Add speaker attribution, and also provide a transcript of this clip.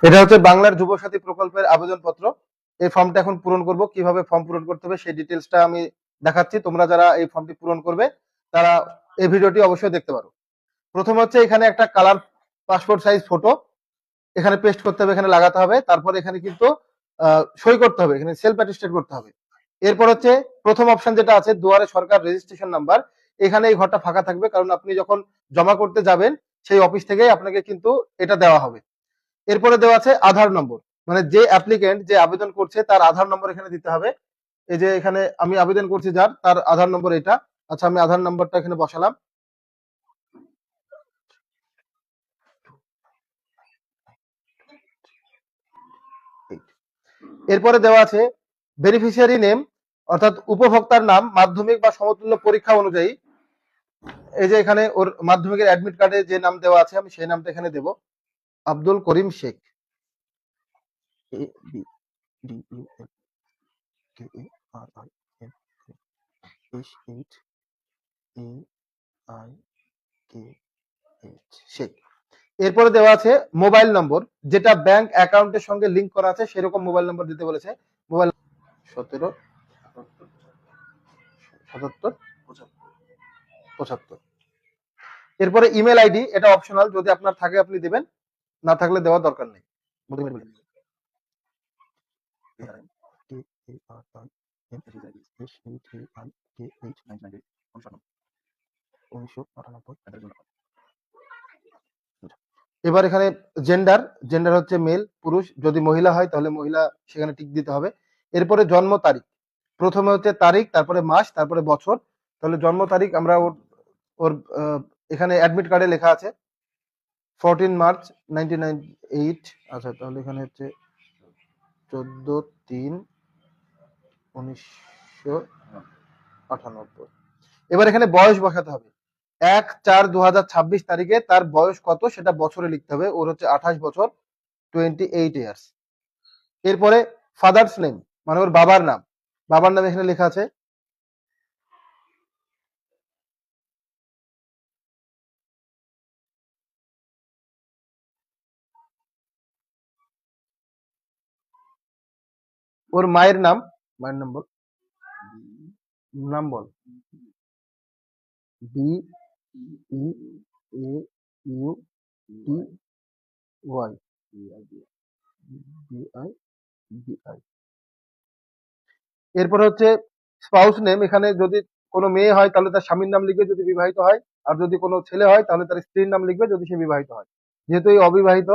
Speaker 1: এটা হচ্ছে বাংলার যুবসাথী প্রকল্পের আবেদনপত্র। এই ফর্মটা এখন পূরণ করব। কিভাবে ফর্ম পূরণ করতে হবে সেই ডিটেলসটা আমি দেখাচ্ছি। তোমরা যারা এই ফর্মটি পূরণ করবে তারা এই ভিডিওটি অবশ্যই দেখতে পারো। প্রথম হচ্ছে এখানে একটা কালার পাসপোর্ট সাইজ ফটো এখানে পেস্ট করতে হবে, এখানে লাগাতে হবে। তারপর এখানে কিন্তু সই করতে হবে, এখানে সেলফ অ্যাটেস্টেড করতে হবে। এরপর হচ্ছে প্রথম অপশন যেটা আছে দুয়ারে সরকার রেজিস্ট্রেশন নাম্বার, এখানে এই ঘরটা ফাঁকা থাকবে, কারণ আপনি যখন জমা করতে যাবেন সেই অফিস থেকেই আপনাকে কিন্তু এটা দেওয়া হবে। এরপরে দেওয়া আছে আধার নম্বর, মানে যে অ্যাপ্লিকেন্ট যে আবেদন করছে তার আধার নম্বর এখানে দিতে হবে। এই যে এখানে আমি আবেদন করছি যার, তার আধার নম্বর এটা। আচ্ছা, আমি আধার নম্বরটা এখানে বসালাম। এরপরে দেওয়া আছে বেনিফিশিয়ারি নেম, অর্থাৎ উপভোক্তার নাম মাধ্যমিক বা সমতুল্য পরীক্ষা অনুযায়ী। এই যে এখানে ওর মাধ্যমিকের অ্যাডমিট কার্ডে যে নাম দেওয়া আছে আমি সেই নামটা এখানে দেব, আব্দুল করিম শেখ। শেখ। এরপরে দেওয়া আছে মোবাইল নম্বর, যেটা ব্যাংক অ্যাকাউন্টের সঙ্গে লিংক করা আছে সেরকম মোবাইল নম্বর দিতে বলেছে। মোবাইল 17 77 75। এরপরে ইমেল আইডি, এটা অপশনাল, যদি আপনার থাকে আপনি দিবেন, না থাকলে দেওয়ার দরকার নেই। এবার এখানে জেন্ডার, জেন্ডার হচ্ছে মেল, পুরুষ। যদি মহিলা হয় তাহলে মহিলা, সেখানে টিক দিতে হবে। এরপরে জন্ম তারিখ, প্রথমে হচ্ছে তারিখ, তারপরে মাস, তারপরে বছর। তাহলে জন্ম তারিখ আমরা ওর ওর এখানে অ্যাডমিট কার্ডে লেখা আছে 14 মার্চ 1998। আচ্ছা, তাহলে এখানে হচ্ছে 14/3/1998। এবার এখানে বয়স বসাতে হবে। 1/4/2026 তারিখে তার বয়স কত সেটা বছরে লিখতে হবে। ওর হচ্ছে 28 বছর, 28 ইয়ার্স। এরপরে ফাদার্স নেম, মানে ওর বাবার নাম। বাবার নাম এখানে লেখা আছে। ওর মায়ের নাম, মায়ের নাম বল, নাম বল। B E A U T Y, B I B I. এরপরে হচ্ছে স্পাউস নেম, এখানে যদি কোনো মেয়ে হয় তাহলে তার স্বামীর নাম লিখবে যদি বিবাহিত হয়, আর যদি কোনো ছেলে হয় তাহলে তার স্ত্রীর নাম লিখবে যদি সে বিবাহিত হয়। যেহেতু এই অবিবাহিত